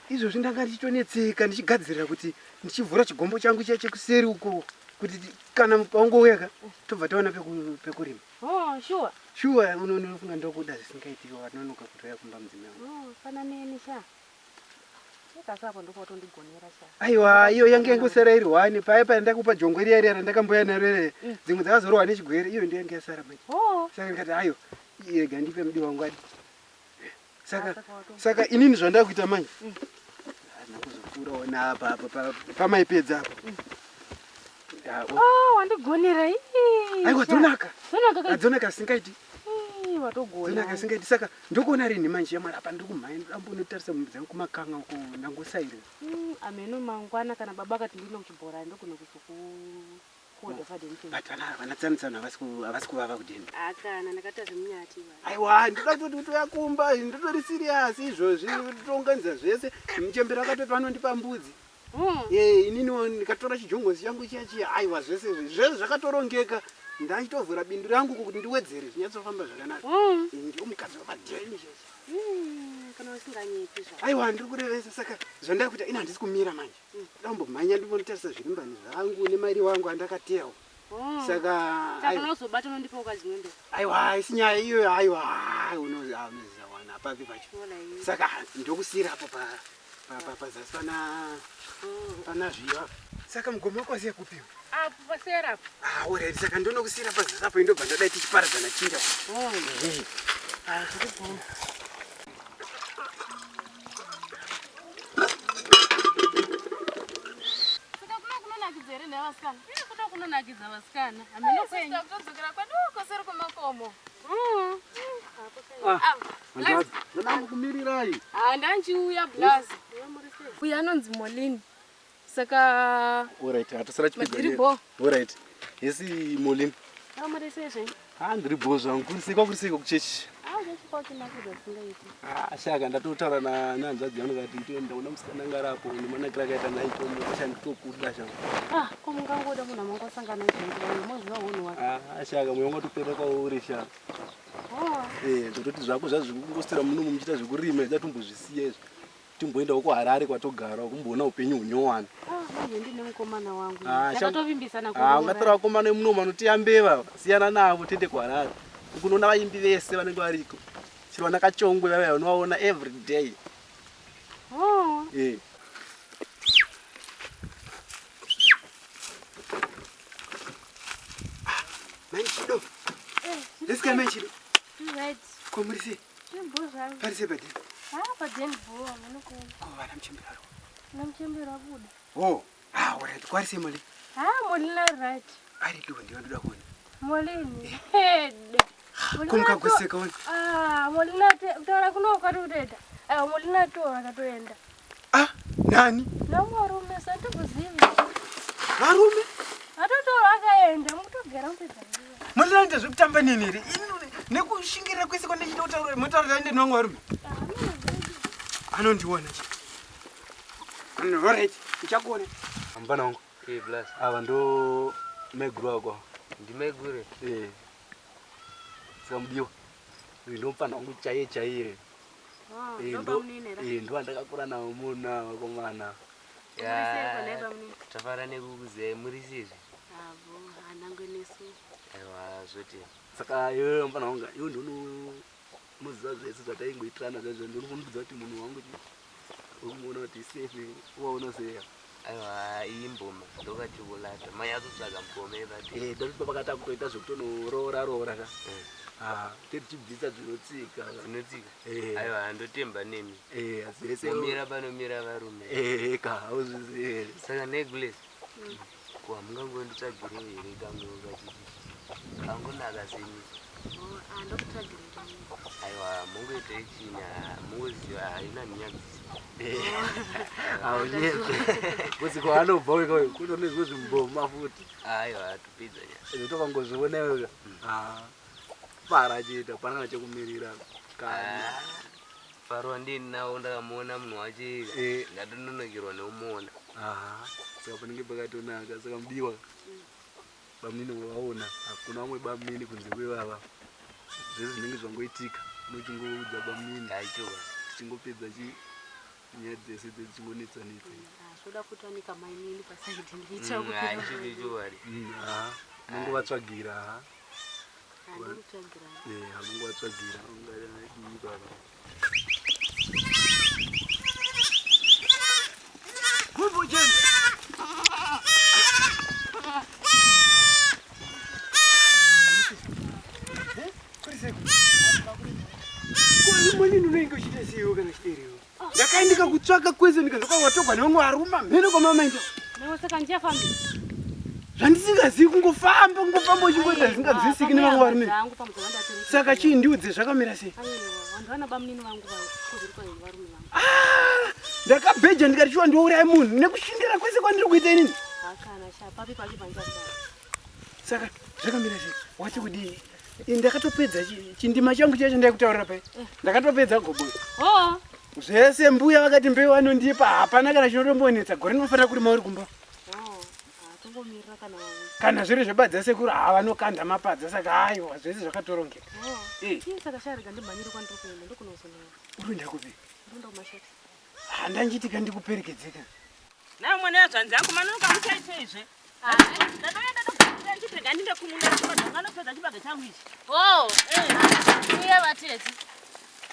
Izvo zvindanga ndichitonetseka ndichigadzirira kuti ndichivhura chigombo changu chiya chekuseri uko kuti kana paungouya tobva taona pekurima. Sure unofunga ndokuda zvisingaitiki wanonoka kutoya kumba mudzimai wangu. Kana neni sha. Ikasapo ndokotondigonera sha. Aiwa iyo yange ngosara iri wani paya ndakupa jongwe riya riya randakamboya naro ere dzimwe dzakazorowa nechigwere iyo ndiyo yange yasara manje. Saka ndikati ayo yega ndipe mudi wangu adi. Saka inini zvandava kuita manje hazina kuzokura ona apa pamaipedza apa. Wandigonera ii. Aiwa dzonaka singaiti. Watogona. Dzonaka singaiti saka ndokuona rini manje yamara apa ndiri kumhanya ndambonotarisa mumbi dzangu kumakanga uko ndangosaira. Ameno mangwana kana baba akati ndino kuchibhora ndokuna kuzokukoda fadeni. Batana vanatsanisana havasi kuvava kudini. Akana ndakataza munyati baba. Aiwa ndikatoti utoyakumba ndotori serious izvozvi tounganidza zvese muchembera akatoti vanondipa mbudzi. Inini ndikatora chijongozi changu chiya aiwa zvese zvakatorongeka ndachitovhura bindu rangu kuti ndiwedzere zvinyatsofamba zvakanaka. Ndio mukadzi wapadheni zvese. Kana usinganyepi zva. Aiwa ndiri kurevesa saka zvandava kuita ina handisi kumira manje. Ndambomhanya ndimbotarisa zvirimbani zvangu nemari wangu andakateyawo. Saka unozobata unondipa ukazimwembe. Aiwa isinyaya iyo aiwa unoziva wana apapi pacho. Saka ndokusira apo pazasi pana zviyo. Saka mugoma wako wasiya kupiwa. Apo pasera apo. Alright saka ndonokusira pazasi apo indobva ndadai tichiparadzana chinda. Zviripo. Kunonakidza vasikana. Ameno kwenyu. Kutodzokera kwaduko seri kwemakomo. Ndanga kumirirai. Ndanchiuya blazi. Uya anonzi Molini. Saka alright hatasara chipigwa. Alright. Yesi Molini. Amuresezve. Ndiri bo zvangu kurisika kuchechi. Shaka ndatotaura nanzvadzi yangu kuti toenda kuna musikana ngarapo nemanakira akaita naye tombo kushanditokuda shangu. Ko mungangoda munhu amangosangana nezviro mozviwa hunhu wake. Shaka moyo wangu topera kwauri shaka. Ndototi zvako zvazvikungosira muno muchita zvekurima idatombozvisiya izvo. Timboenda uko Harare kwatogara kumboona upenyu hunyowana. Manje ndine mukomana wangu. Ndakatovimbisana kuno. Ungatora vakomana muno vanotiyambeva siyana navo tende kuHarare. Kunoona vaimbi vese vanenge variko. Chiro vana Kachongwe vaya unovaona every day. Manchido. Lesika manchido. Right. Komurisi. Chimboza. Parise badeni. Badeni bo munokona. Vana mchembero. Namchembero abuda. Alright. Kwarise mali. Molina right. Ari ndo ndoda kuona. Molini. Head. Kumukaguseka wona. Molina tora kunoka rureda. Molina tora katoenda. Nani? Namurume santukuzivi. Varume? Atotora akaenda mutogera mpedza. Molina ndezvekutamba nini iri? Nekushingira kwese kwandachita kutaura motaura ende nwangu varume. Anondiona chi. Alright. Ndichakuona. Ambana wangu. Bless. Ava ndo meguru wako. Ndimegure. Samudiwa. Ndomufana wangu chaire. Ndo andakakura nawo muna vakomana. Tafara nekukuze murisizvi. Anangonesu. Aiwa zvoti. Saka iwe mfana wanga iwe unoziva zvese zvataingoitirana zvazvo ndinokumbudza kuti munhu wangu ukumuona kuti safe waona seya. aiwa imboma ndokachikulata manyazotsvaga mukome bati ndoti pakata kutoita zvokutonorora ka tichibvisa zvinotsika aiwa ndotemba nemi zvese umira panomira varume ka hauzvizivi here saka necklace kuwa mungangonditsvagire here kamwe kachiti kangonaka seni aiwa mungoita chini mungoziva haina nyadzisi kuti kwaanobva weka kutonezwe zvimboma futi aiwa tupedza nya tokangozviona weka fara achiita pananga chekumirira faro ndinawo ndakamuona munhu wache ngatinonokerwa neumuona saka panenge pakatonaka saka mudiwa bamnini wavaona hakuna vamwe bamnini kunze kwevava zvese zvinenge zvangoitika unochingoudza bamnini aichoka tichingopedza nyaya dzese dzechingonetsanetsa zvoda kutanika mainini pasaidi ndiichaaichokechoari unongovatsvagira ndikutsvagira unongovatsvagira ungadii baba kumbojeni manini unoinge uchita seiwo kana chiteriwo ndakaendeka kutsvaka kwese ndikazoka watogwa nevamwe varuma mhene kwamamainda newe saka ndichafamba zvandisingazivi kungofamba uchingoita zvisingabvisiki nevamwe varume saka chii ndiudze zvakamira sei vanhu vana bamnini vangu vakuzirirwa varume vangu ndakabheja ndikatichiwa ndiourai munhu nekushindira kwese kwandiri kuita inini hakana papi pachi panjaa saka zvakamira sei wati kudii ndakatopedza chindima changu chacho ndaikutaurira pai ndakatopedza goboyo zvese mbuya vakati mbeu vanondipa hapana kana chinotombonetsa gore rinofanira kuri mauri kumba kana zviri zvebadza sekuru vanokanda mapadza saka aiwa zvese zvakatorongeka uroenda kupi handanjitika ndikuperekedzeka namwene yazvanzangu manongamuchaiteizve ndandinde kumunaaanopedza chibaga changu ichi uya vatedzi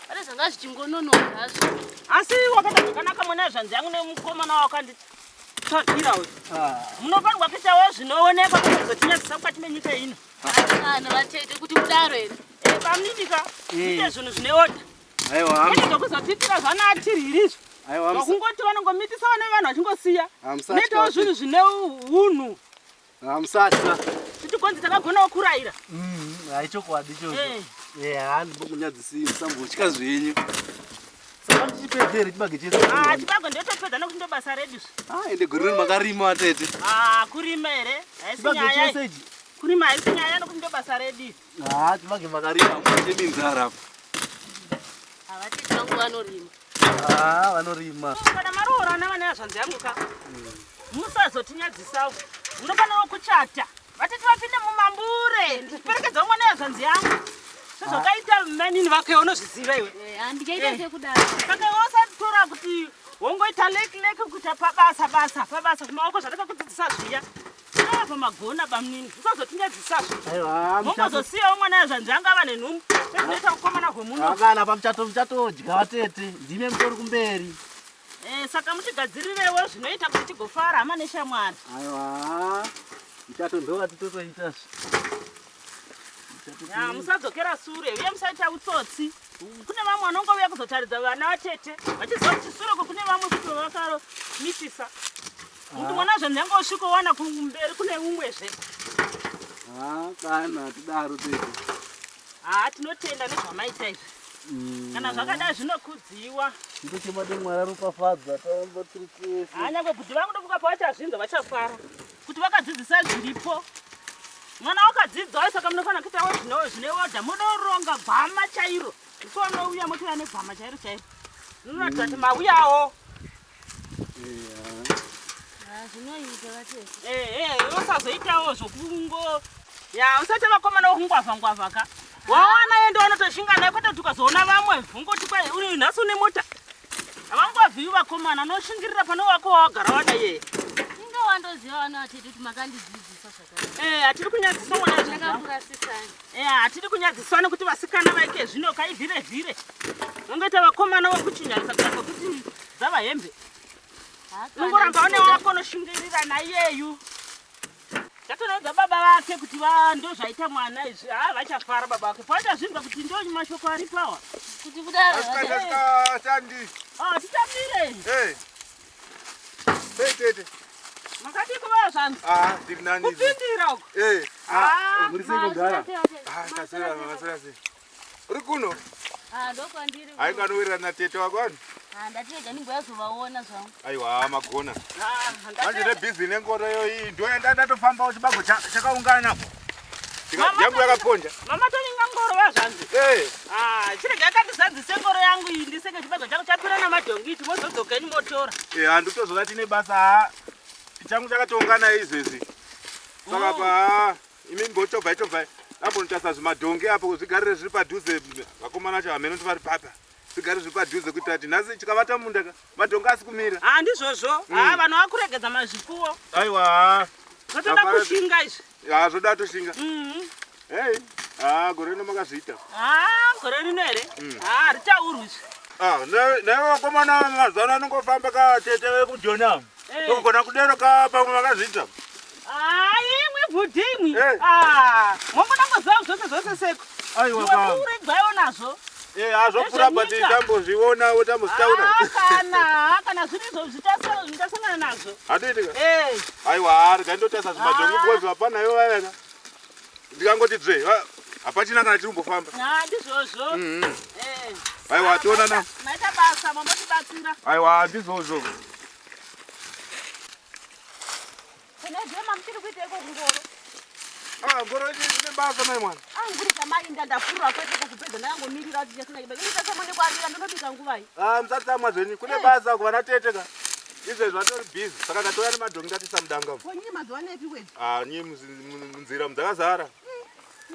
vari zvanga zvichingononohazvo asi wakaita zvakanaka mwene yazvanzangu nemukomana wakanditsvagira uyu munofanirwa kuitawo zvinoonekwa kuzotinyadzisa mukati menyika ino kana vatete kuti mudaro here bamninika ite zvinhu zvine oda ine zvokuzotitira zvanaatiririzvo vakungoti vanongomitisa vane vanhu vachingosiya neitawo zvinhu zvine unhu hamusatya tichigonzi takagonawo kurayira haichokwadi chocho handimbokunyadzisii musambotya zvenyu saka ndichipedzere chibage chese chibage ndotopedza nokuti ndobasa redu ende gore rino makarima atete kurima here chibage chese kurima haisi nyaya nokuti ndobasa redu chibage makarima cheminzara apa havatete vangu vanorima vanorima kana maroorana vane yazvanzi yangu ka musazotinyadzisawo munofanira kuchata vatete vapinde mumambure ndichiperekedza umwe neyazvanzi yangu sezvakaita manini vake unozviziva iwe handikaita sekudaro saka wosatora kuti wongoita lekileki kuita pabasa kumaoko zvandakakudzidzisa zviya ava magona bamnini usazotinyadzisazvo mongozosiyawo mwana yazvanzi anga ava nenhumbu sezvinoita kukomana kwemuno kana pamuchatodya vatete ndime mutori kumberi saka mutigadzirirewo zvinoita kuti tigofara hama neshamwari aiwa muchato ndovatitotoitazvo musadzokera sure uye musaita utsotsi kune vamwe vanongouya kuzotaridza vana vatete vachiziva kuti sure kune vamwe kuti vakamitisa kuti mwana zvanyange usvikowana kumberi kune umwezve kana tidaro tete tinotenda nezvamaita izvi kana zvakadai zvinokudziwa ndochemade mwari aropafadza taambotirikese nyangwe kuti vangu ndokuka pavachazvinza vachafara kuti vakadzidzisa zviripo mwana wakadzidzawo saka munofanira kuitawo zvine odha munoronga gwama chairo isoanouya motiva negwama chairo chairo zvinoratidza kuti mauyawo zvinoita vatete usazoitawo zvokungo usati vakomana wokungwavha ka wawana ende wanotoshinga naye kwete kuti ukazoona vamwe vungoti uri nhasi une mota havangwavhiwi vakomana noshingirira pane wako wawagara wada yeye inga wandoziva vana vatete kuti makandidzidzisa zvakare hatiri kunyadzisa hatiri kunyadziswa nekuti vasikana vaike zvino kaivhire vhire ungaita vakomana wokuchinyadzisa kuda kwekuti dzava hembe Nongoramba une wako unoshingirira naiyeyu. Tatonodza baba vake kuti ndo zvaita mwana izvi. Vachafara baba vake. Pachazvinzwa kuti ndo mashoko ari pawa. Kuti kudaro. Tandi. Titamire. Tete. Makati kuva zvanzi. Ndiri nani. Kupindira uko. Muri sekogara. Tasira masirasi. Uri kuno? Ndoko ndiri. Aikanowerera na tete wako ani? Ndatega ndingoyazovaona zvangu. Aiwa magona. Manje nebhizi nengoro iyi ndoenda ndatofamba chibago chakaungana napo. Yangu yakaponja. Mama toninga ngoro vazvanzi. Chirege yakandizadzise ngoro yangu iyi ndiseke chibago changu chapira namadhongi iti mozodzoka motora. Handitozoda tine basa changu chakaungana izvozvi. Saka pa imi mbotobva apo notasa zvimadhongi apo zvigarire zviri padhuze vakomana vacho hameno ndivari papa. Zvigarire zviri padhuze kuitira kuti nhasi chikavata munda madhongi asi kumira. Ndizvozvo. Vanhu vakuregedza mazvipfuwo. Aiwa. Zvotoda kushinga izvi. Zvoda toshinga. Hey. Gore rino makazviita. Gore rino here. Richaurwi. Naiwe vakomana mazano anongofamba katete vekujona. Togona kudero pamwe makazviita. Imwe bhudhimwi. Mongonangoziva zvose seko. Aiwa uregwayo nazvo. Zvopfuura but tambozvionawo tambozvitaura. Kana zvinizvo zvichasangana nazvo. Hatoitika. Aiwa rega ndotasa zvimadhongi because hapanayo vayana. Ndikangoti dzve hapachina kana chiri kumbofamba. Ndizvozvo. Aiwa tionana. Maita basa mamotibatsira. Aiwa ndizvozvo. Kunezvema muchiri kuiteiko kungoro? Ngoro ine basa mai mwana. Angurika mai ndandafurira kwete kukupedza ndakangomirira kuti chasina chibeka. Ndisasa mwende kwarira ndinobika nguvai. Musatsamwa zvenyu kune basa kuvana teteka. Izvezvi vatori busy saka ndatoya nemadhongi ndatisa mudanga. Konyi mazuva nepi kwete? Nyie munzira mudzakazara.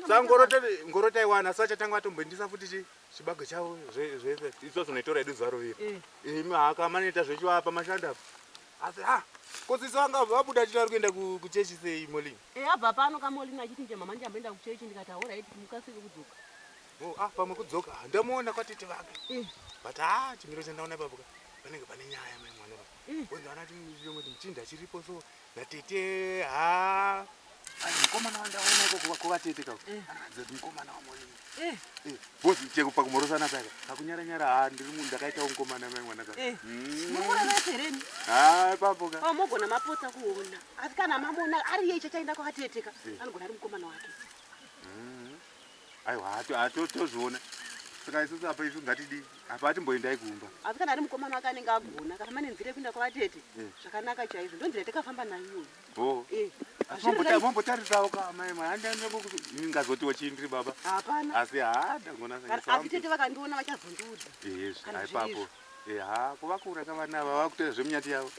Saka ngoro taiwana sacha tanga atombendisa futi chibago chavo zvese izvo zvinoitora edu zuva rovira. Imi hakamanoita zvechiwapa mashanda apa. Asi kozisi vanga vabuda tiri kuenda kuchechi sei Molini. Abva pano kaMolini achiti nje mama ndiyamboenda kuchechi ndikati alright mukasike kudzoka. Pamwe kudzoka ndamuona kwatete vake. But chimiro chandaona ipapo panenge pane nyaya mai mwana. Wenzana kuti muchinda chiripo so natete mukomana wandaona iko kuvatete kako. Anadze mukomana waMolini. Bosi chekupa kumorosana saka. Akunyara nyara ndiri munhu ndakaita mukomana mai mwana kako. Mukona vesereni. Ipapo ka. Mogona mapota kuona. Asi kana mamona ari yeye chachaenda kwakateteka. Anogona ari mukomana wake. Aiwa hatozviona. Saka isusu apa isu ngatidi apa atimboendai kumba. Asi kana ari mukomana wake anenge agona kana mane nzira kuenda kwatete. Zvakanaka chaizvo ndonzira takafamba nayo. Mombotarirawo kamai handaenda ningazotiwo chindiri baba. Hapana. Asi ndangona asi tete vakandiona vachazondiudza. Aipapo. Kuvakura kavana ava vakutoita zvemunyati yavo.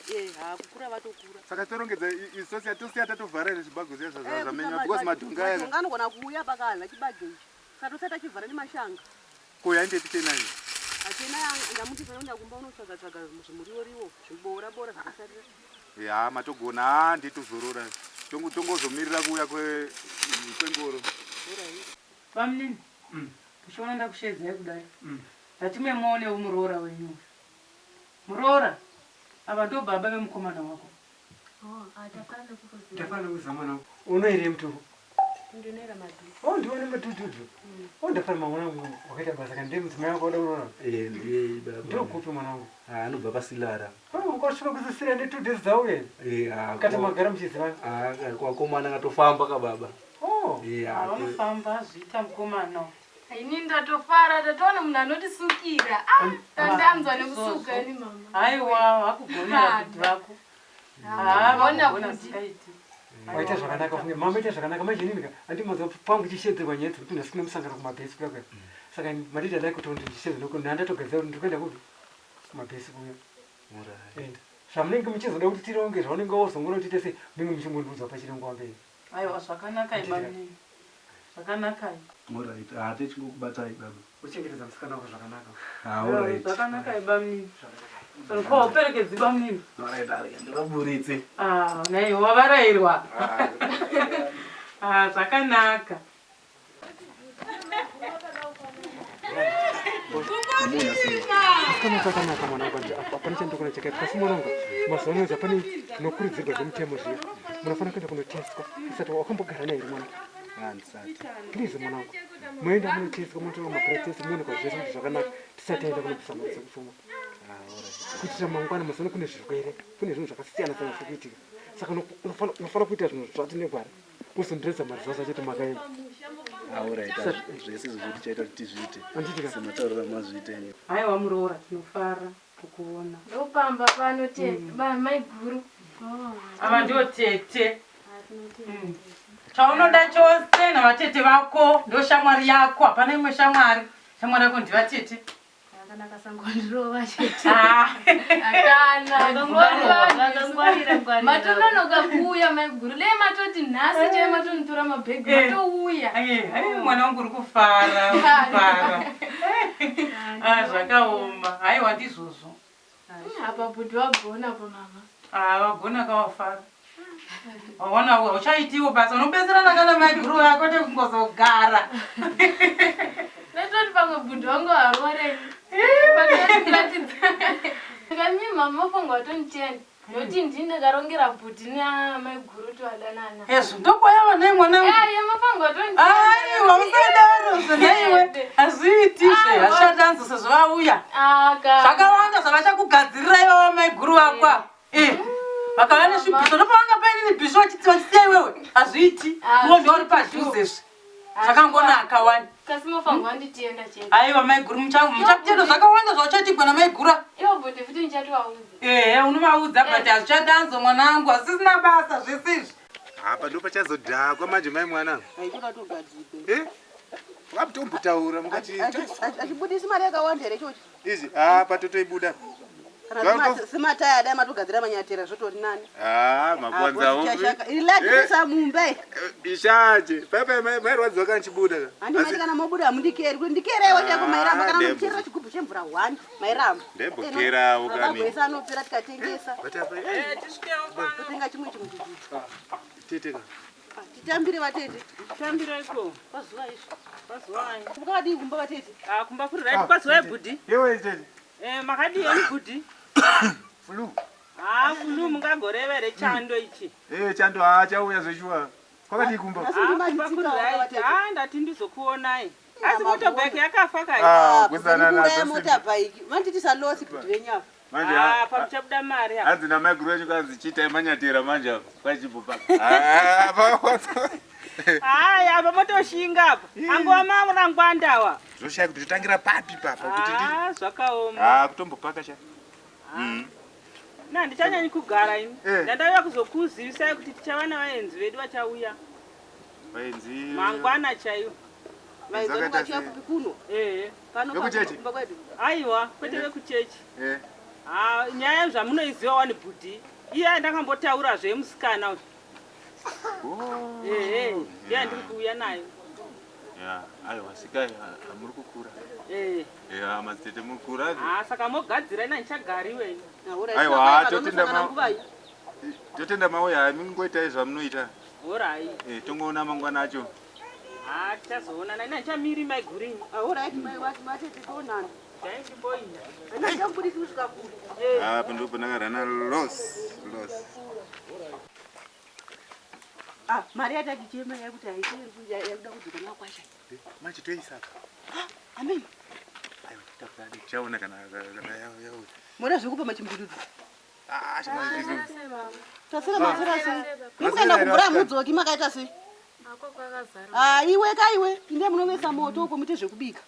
Kukura vatokura. Saka torongedza isosi tosiya tatovhara iri zvibago zviya zvamenya because madhongi aya anogona kuuya pakadla chibage ichi. Saka tosati achivhara nemashanga. Koyandeti tenai. Achena ndamuti panoenda kumba unotsvaga zvimuriwo zvibora zvakasarira. Matogona nditozorora. Tongozomirira kuuya kwengoro. Bamnini. Kushona ndakushedzai kudai. Ndatimemone umuroora wenyu. Muroora. Ava ndo baba vemukomana wako. Ndafana kuzama nawo. Unoere mtu. Ndinera madhi. Ndione matututu. Ndafana mwanangu wakaita basa kandi mtume wako unaona. Ndiye baba. Ndio kupi mwanangu. Anobva pasilara. Ukashuka kuzisira ndi 2 days zauye. Kati magara mchizima. Kwakomana ngatofamba ka baba. Vanofamba zviita mukomana. Ini ndatofara ndatoona munhu anotisukira. Ndandanzwa nekusuka ini mama. Aiwa hakugonera kuti vako. Bona kuti. Waita zvakanaka funge mama ita zvakanaka manje nini andimazo pangu chishedzerwa nyetso kuti ndasina musangano kumabhesi kwakwe. Saka madita like kuti ndishedze noko ndandatogeza kuti ndikuenda kuti kumabhesi kuya. Enda. Zvamunenge muchizoda kuti tironge zvaunenge wozongona kuti tese munge muchimbundudza pachirongwa mberi. Aiwa zvakanaka ibamini. Zvakanaka. Alright. Techingokubatai baba. Uchengetedza musikana wako zvakanaka. Alright. Zvakanaka ibamini. Kwa uperekedzi bamini. Alright, ndiraburitse. Naye wavarairwa. Zvakanaka. Amuna. Zvakanaka mwanangu, hapana chandokona chakaita. Kasi mwanangu, mazuva ano pane tinokurudzirwa zvemutemo zviya. Munofana kuenda kunoteswa. Isati wakambogara naye mwana. Please mwanangu. Muenda munoteswa munotora mapurotesti muonekwa zvese kuti zvakanaka. Tisati aenda kunokusamanisa kusoma. Kuitira mangwana mazuva ano kune zvirwere, kune zvinhu zvakasiyana siyana zvikuitika. Saka unofana kuita zvinhu zvati negwara. Usondireza mari zvose achiti makaenda. Zvese zviri chaita kuti tizviite. Semataurira mazviite. Haiwa muroora tinofara kukuona. Ndopamba pano mai guru. Ava ndio tete. Chaunoda chose navatete vako ndio shamwari yako. Hapana imwe shamwari. Shamwari yako ndiva tete. Akanaka sangondirova chete. Akangwarira. Matononoka kuuya mai guru. Le matoti nhasi chai matonitora mabhegi matouya. Mwana wangu uri kufara. Zvakaoma. Haiwa ndizvozvo. Apa bhudhi wagona po mama. Wagona kawafara. Waona uchaitiwo basa unobetserana kana mai guru yako kuti kungozogara. Netoti pamwe bhudhi wangu harore. Kami mama fonga watonitenda. Noti ndine karongera bhudhi mai guru twadanana. Yesu ndokwayava naye mwanangu. Mafanga watonitenda. Aiwa usadaro zvonaiwe. Hazviiti zvashatanzo sezvauya. Zvakawanda zvavachakugadzirira iwewe mai guru wako. Vakava nezvibhiso ndopavanga paine bhiso vachisiya iwewe. Hazviiti. Uwo ndio uri padhuzezve. Zvakangonaka wani. Kasi mafanga wanditenda chete. Aiwa mai guru muchakutenda zvakawanda zvauchatigwa namai guru. Iwo bhudhi futi ndichatovaudza. Unovaudza but hazvichatanzo mwanangu. Hasisina basa zvese izvi. Apa ndo pachazodhakwa manje mai mwanangu. Wakatombotaura mukati achibudisi mari yakawanda here chochi izi apa totoibuda kana semataya adai matogadzira manyatera zvotori nani mabonzawo iladisa mumbe ishaje pepe mairwadziwa kana chibuda handimati kana mobuda hamundikeri kuti ndikerewo chako mairamba kana mucherera chigubhu chemvura 1 mairamba ndembokerawo kamiisa anopera tikatengesa totenga chimwe chimuchuchu teteka titambire vatete Tambireko pazuva izvo pazuva ayi kumukadi kumba vatete kumba kuri right pazuva ebhudhi yewe tete makadini bhudhi flu flu mungagorevere chando ichi chando chauya zveshuwa kwakati kumba kumba kuri right ndati ndizokuonai asi motobheki yakafa kai kuzana nazo motabike manditisa losi bhudhi venyafa manje pamuchabuda mari hanzi namaguru echo kanzi chiitai manyatera manje kwachipupa apa motoshinga apa angova mamurangwandawa zvoshaya kuti totangira papi papa kuti zvakaoma kutombopaka cha ndichanyanyi kugara ini ndandauya kuzokuzivisai kuti tichava navaenzi vedu vachauya vaenzi mangwana chaiwo vaenzi kuno vekuchechi aiwa kwete vekuchechi nyaya zvamunoiziva wani bhudhi iye ndakambotaura zvemusikana uyu ndiye ndiri kuuya nayo aiwa sikai hamuri kukura madzitete mukura saka mogadzira ina ndichagariweni aiwa totenda mauya mingoitai zvamunoita orai tongoona mangwana acho tichazoonana ina ndichamiri maigurini toonana apa ndoponakarana los mari yatakichema yakuti haikuda kudzoka nakwasha manje toisaka amen tichaona kana mora zvekupa machimbududu tasira mazira sei mukaenda kugura mudzoki makaita sei iwe kaiwe inde munovesa moto uko muite zvekubika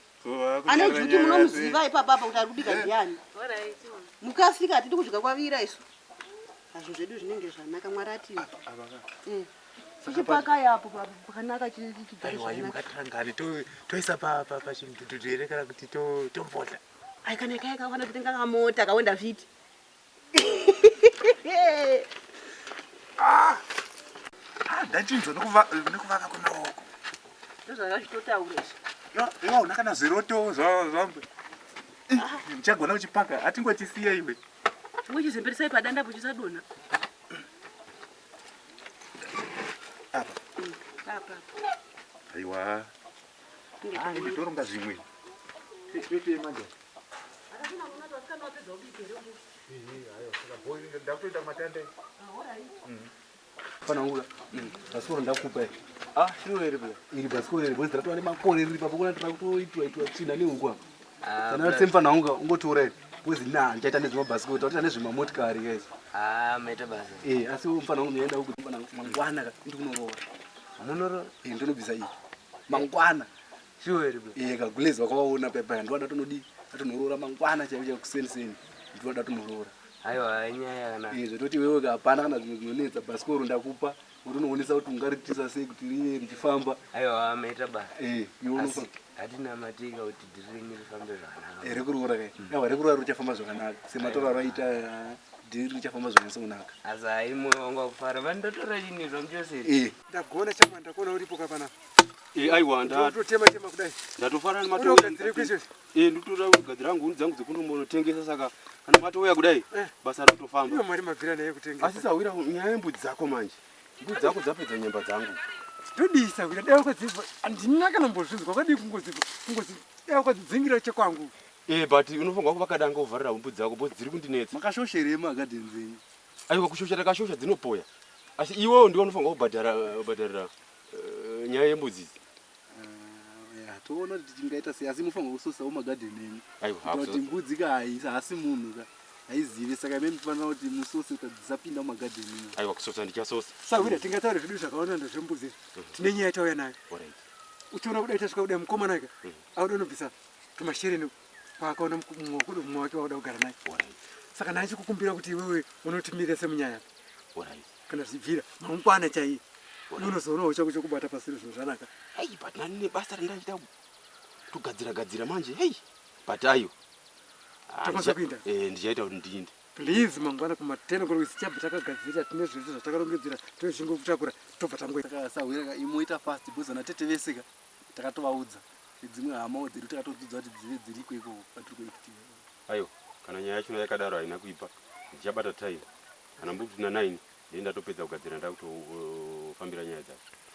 ane juti munomuziva ipapapa kuti ari kubika ndiani mukasika tiri kuzvika kwavira isu hazvo zvedu zvinenge zvanaka mwari atiwa tichipaka yapo pakanaka chigariswaimukatangani toisa pachimdududu here kana kuti tombodla aikana kaikawana kutenga kamota kawenda vhiti ndachinzwa nekuvaka kwemaoko ndozvakachitotaura iwauna kana zeroto zvambe ndichagona kuchipaka hatingotisiya iwe chingochizemberesai padandapo chisadonha apa aiwa nditoronga zvimwe manje Andina munatu asikana wapedza ubikere. Hayo, saka boy ndakutoita matanda. Pana ngula. Basikoro ndakupa. Ah, shiro ere bla. Iri basikoro ere bwezi ratwa ne makore iri papo kuna tutakutoitwa tsina ne ungwa. Kana tsempa na unga ungotora. Bwezi na njaita nezima basikoro tata nezima motikari guys. Maita basa. Asi umfana wangu nienda huko pana mangwana ndi kunorowa. Munoro ndinobvisa iyi. Mangwana. Shiro ere bla. Kagulezi wakaona pepa ndwada tonodi atonorora mangwana chaicho kuseni. Ndwada tonorora. Aiwa nyaya kana. Zvototi wewe kapana kana zvinonetsa basikoro ndakupa unoonesa kuti ungaritisa sei kuti riye richifamba. Aiwa maita basa. Yonofa. Hatina matika kuti dhiringi rifambe zvakanaka. Rekurora kai. Yawa rekurora richafamba zvakanaka. Sematora raita dhiri richafamba zvakanaka. Asa imwe wangu wakufara vandotora chini zvamujoseri. Ndagona chama ndakona uripo kapana. Aiwa Ndotema kudai. ndatofara nematora. Ndotora kugadzira nguni dzangu dzekundomotengesa saka kana matouya kudai basa ratofamba. Ndiyo mari mabvira naye kutengesa. Asi sawira nyaya yembudzi dzako manje. Mbudzi dzako dzapedza nyemba dzangu. Ndodisa kuti dai wakadzibva andina kana mbozvinzwa kwadi kungoziva dai wakadzingira chekwangu. But unofanirwa kuvakadanga uvharira mbudzi dzako bo dziri kundinetsa. Makashoshere magadheni zenyu. Aiwa kushosha takashosha dzinopoya. Asi iwewe ndiwe unofanirwa kubhadhara nyaya yembudzi. Toona kuti tingaita sei asi mufanirwa kusosawo magadheni enyu. Aiwa kuti mbudzi kahaisa asi munhu ka haizivi saka mimi mufanira kuti musose ukadzapinda mumagadheni enyu. Aiwa kusosa ndichasosa. Sawira tingataura zvedu zvakawanda zvembudzi. Tine nyaya yatauya nayo. Uchiona kudai tasvika kudai mukomana ka auda unobvisa tumashereni paakaona mumwe wake wauda kugara naye. Saka naye chikukumbira kuti iwewe unotimire semunyaya. Kana zvibvira mangwana chaiye. Unozoonawo chako chokubata pasiri zvinhu zvanaka. But nani nebasa randachita kugadzira manje. But ayo. Takwanisa kuinda. Ndichaita kuti ndiinde. Please mangwana kuma10 koloko sichabva takagadzira tine zvinhu zvatakarongedzera tozvingokutakura tobva tangoita. Saka sawira imoita fast bhoza na tete veseka takatovaudza. Dzimwe hama dzedu takatodzidza kuti dzive dziriko iko patiri kuitiva. Ayo kana nyaya yacho yakadaro haina kuipa. Ndichabata time. Kana mbuti na 9 ndenda topedza kugadzira ndakutofambira nyaya dzacho.